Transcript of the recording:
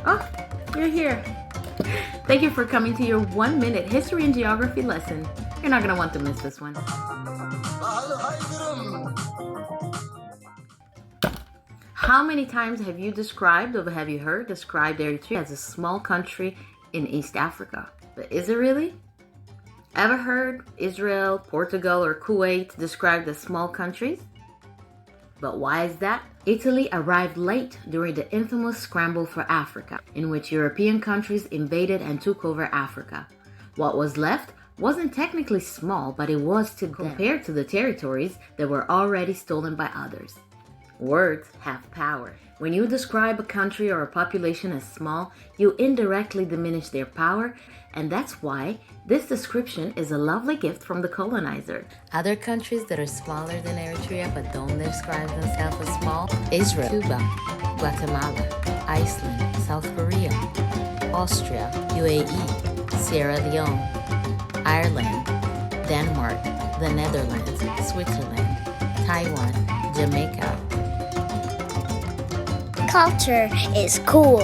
Oh, you're here. Thank you for coming to your 1-minute history and geography lesson. You're not going to want to miss this one. How many times have you described or have you heard described Eritrea as a small country in East Africa? But is it really? Ever heard Israel, Portugal, or Kuwait described as small countries? But why is that? Italy arrived late during the infamous Scramble for Africa, in which European countries invaded and took over Africa. What was left wasn't technically small, but it was to compared to the territories that were already stolen by others. Words have power. When you describe a country or a population as small, you indirectly diminish their power, and that's why this description is a lovely gift from the colonizer. Other countries that are smaller than Eritrea but don't describe themselves as small: Israel, Cuba, Guatemala, Iceland, South Korea, Austria, UAE, Sierra Leone, Ireland, Denmark, the Netherlands, Switzerland, Taiwan, Jamaica. Culture is cool.